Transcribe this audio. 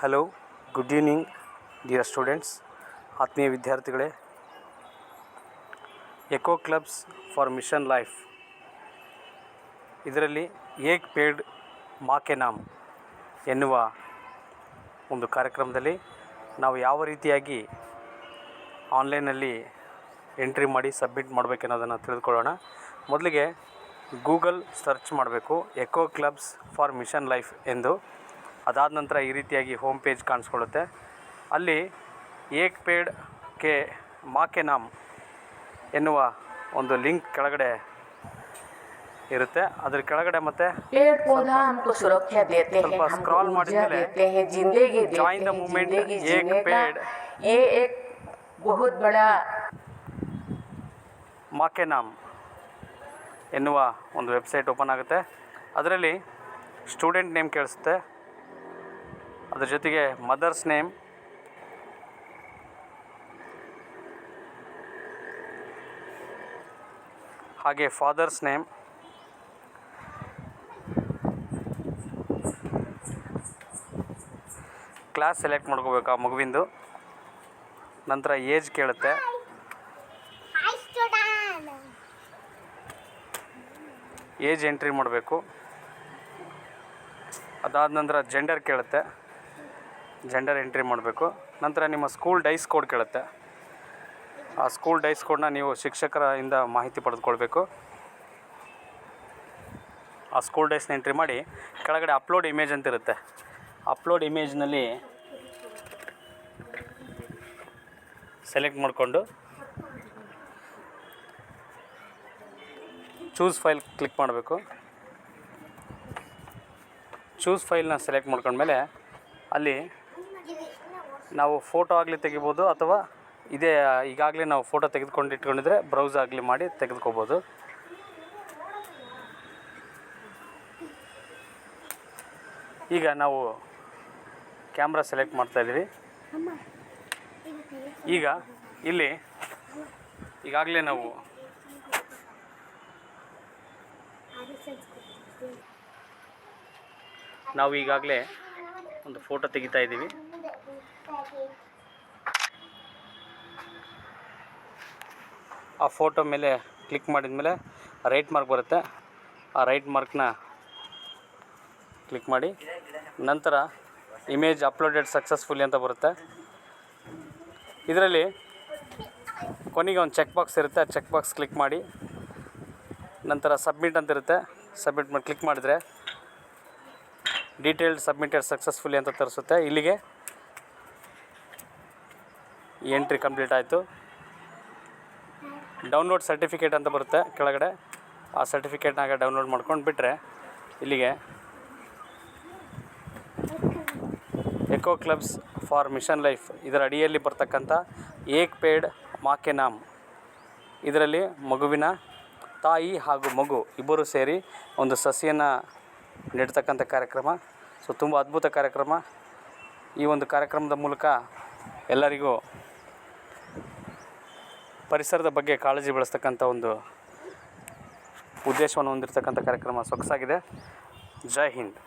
Hello, good evening dear students. ಆತ್ಮೀಯ ವಿದ್ಯಾರ್ಥಿಗಳೇ, eco clubs for mission life ಇದರಲ್ಲಿ Ek paid ಮಾ ಕೆ ನಾಮ್ ಎನ್ನುವ ಒಂದು ಕಾರ್ಯಕ್ರಮದಲ್ಲಿ ನಾವು ಯಾವ ರೀತಿಯಾಗಿ ಆನ್ಲೈನಲ್ಲಿ ಎಂಟ್ರಿ ಮಾಡಿ ಸಬ್ಮಿಟ್ ಮಾಡಬೇಕೆನ್ನೋದನ್ನು ತಿಳಿದುಕೊಳ್ಳೋಣ. ಮೊದಲಿಗೆ ಗೂಗಲ್ ಸರ್ಚ್ ಮಾಡಬೇಕು, eco clubs for mission life ಎಂದು. ಅದಾದ ನಂತರ ಈ ರೀತಿಯಾಗಿ ಹೋಮ್ ಪೇಜ್ ಕಾಣಿಸ್ಕೊಳ್ಳುತ್ತೆ. ಅಲ್ಲಿ ಏಕ್ ಪೇಡ್ ಮಾ ಕೆ ನಾಮ್ ಎನ್ನುವ ಒಂದು ಲಿಂಕ್ ಕೆಳಗಡೆ ಇರುತ್ತೆ. ಅದ್ರ ಕೆಳಗಡೆ ಮತ್ತೆ ಸ್ವಲ್ಪ ಸ್ಕ್ರಾಲ್ ಮಾಡಿದ್ಮೇಲೆ join the movement Ek paid ಮಾ ಕೆ ನಾಮ್ ಎನ್ನುವ ಒಂದು ವೆಬ್ಸೈಟ್ ಓಪನ್ ಆಗುತ್ತೆ. ಅದರಲ್ಲಿ ಸ್ಟೂಡೆಂಟ್ ನೇಮ್ ಕೇಳಿಸುತ್ತೆ, ಅದ್ರ ಜೊತೆಗೆ ಮದರ್ಸ್ ನೇಮ್, ಹಾಗೆ ಫಾದರ್ಸ್ ನೇಮ್, ಕ್ಲಾಸ್ ಸೆಲೆಕ್ಟ್ ಮಾಡ್ಕೋಬೇಕು ಆ ಮಗುವಿಂದು. ನಂತರ ಏಜ್ ಕೇಳುತ್ತೆ, ಏಜ್ ಎಂಟ್ರಿ ಮಾಡಬೇಕು. ಅದಾದ ನಂತರ ಜೆಂಡರ್ ಕೇಳುತ್ತೆ, ಜೆಂಡರ್ ಎಂಟ್ರಿ ಮಾಡಬೇಕು. ನಂತರ ನಿಮ್ಮ ಸ್ಕೂಲ್ ಡೈಸ್ ಕೋಡ್ ಕೇಳುತ್ತೆ. ಆ ಸ್ಕೂಲ್ ಡೈಸ್ ಕೋಡನ್ನ ನೀವು ಶಿಕ್ಷಕರಿಂದ ಮಾಹಿತಿ ಪಡೆದುಕೊಳ್ಬೇಕು. ಆ ಸ್ಕೂಲ್ ಡೈಸ್ನ ಎಂಟ್ರಿ ಮಾಡಿ ಕೆಳಗಡೆ ಅಪ್ಲೋಡ್ ಇಮೇಜ್ ಅಂತ ಇರುತ್ತೆ. ಅಪ್ಲೋಡ್ ಇಮೇಜ್ನಲ್ಲಿ ಸೆಲೆಕ್ಟ್ ಮಾಡಿಕೊಂಡು ಚೂಸ್ ಫೈಲ್ ಕ್ಲಿಕ್ ಮಾಡಬೇಕು. ಚೂಸ್ ಫೈಲ್ನ ಸೆಲೆಕ್ಟ್ ಮಾಡ್ಕೊಂಡ್ಮೇಲೆ ಅಲ್ಲಿ ನಾವು ಫೋಟೋ ಆಗಲಿ ತೆಗಿಬೋದು, ಅಥವಾ ಇದೇ ಈಗಾಗಲೇ ನಾವು ಫೋಟೋ ತೆಗೆದುಕೊಂಡು ಇಟ್ಕೊಂಡಿದ್ರೆ ಬ್ರೌಸ್ ಆಗಲಿ ಮಾಡಿ ತೆಗೆದುಕೋಬೋದು. ಈಗ ನಾವು ಕ್ಯಾಮ್ರಾ ಸೆಲೆಕ್ಟ್ ಮಾಡ್ತಾಯಿದ್ದೀವಿ. ಈಗ ಇಲ್ಲಿ ಈಗಾಗಲೇ ನಾವು ಈಗಾಗಲೇ ಒಂದು ಫೋಟೋ ತೆಗಿತಾ ಇದ್ದೀವಿ. ಆ ಫೋಟೋ ಮೇಲೆ ಕ್ಲಿಕ್ ಮಾಡಿದ ಮೇಲೆ ರೈಟ್ ಮಾರ್ಕ್ ಬರುತ್ತೆ. ಆ ರೈಟ್ ಮಾರ್ಕ್ನ ಕ್ಲಿಕ್ ಮಾಡಿ ನಂತರ ಇಮೇಜ್ ಅಪ್ಲೋಡೆಡ್ ಸಕ್ಸಸ್ಫುಲಿ ಅಂತ ಬರುತ್ತೆ. ಇದರಲ್ಲಿ ಕೊನೆಗೆ ಒಂದು ಚೆಕ್ ಬಾಕ್ಸ್ ಇರುತ್ತೆ. ಆ ಚೆಕ್ ಬಾಕ್ಸ್ ಕ್ಲಿಕ್ ಮಾಡಿ ನಂತರ ಸಬ್ಮಿಟ್ ಅಂತ ಇರುತ್ತೆ. ಸಬ್ಮಿಟ್ ಮಾಡಿ ಕ್ಲಿಕ್ ಮಾಡಿದರೆ ಡೀಟೇಲ್ಡ್ ಸಬ್ಮಿಟೆಡ್ ಸಕ್ಸಸ್ಫುಲಿ ಅಂತ ತೋರಿಸುತ್ತೆ. ಇಲ್ಲಿಗೆ ಎಂಟ್ರಿ ಕಂಪ್ಲೀಟ್ ಆಯಿತು. ಡೌನ್ಲೋಡ್ ಸರ್ಟಿಫಿಕೇಟ್ ಅಂತ ಬರುತ್ತೆ ಕೆಳಗಡೆ. ಆ ಸರ್ಟಿಫಿಕೇಟ್ನಾಗ ಡೌನ್ಲೋಡ್ ಮಾಡ್ಕೊಂಡು ಬಿಟ್ಟರೆ ಇಲ್ಲಿಗೆ eco clubs for mission life ಇದರ ಅಡಿಯಲ್ಲಿ ಬರ್ತಕ್ಕಂಥ ಏಕ್ ಪೇಡ್ ಮಾ ಕೆ ನಾಮ್ ಇದರಲ್ಲಿ ಮಗುವಿನ ತಾಯಿ ಹಾಗೂ ಮಗು ಇಬ್ಬರು ಸೇರಿ ಒಂದು ಸಸಿಯನ್ನು ನೆಡ್ತಕ್ಕಂಥ ಕಾರ್ಯಕ್ರಮ. ಸೊ ತುಂಬ ಅದ್ಭುತ ಕಾರ್ಯಕ್ರಮ. ಈ ಒಂದು ಕಾರ್ಯಕ್ರಮದ ಮೂಲಕ ಎಲ್ಲರಿಗೂ ಪರಿಸರದ ಬಗ್ಗೆ ಕಾಳಜಿ ಬೆಳೆಸ್ತಕ್ಕಂಥ ಒಂದು ಉದ್ದೇಶವನ್ನು ಹೊಂದಿರತಕ್ಕಂಥ ಕಾರ್ಯಕ್ರಮ ಸೊಗಸಾಗಿದೆ. ಜೈ ಹಿಂದ್.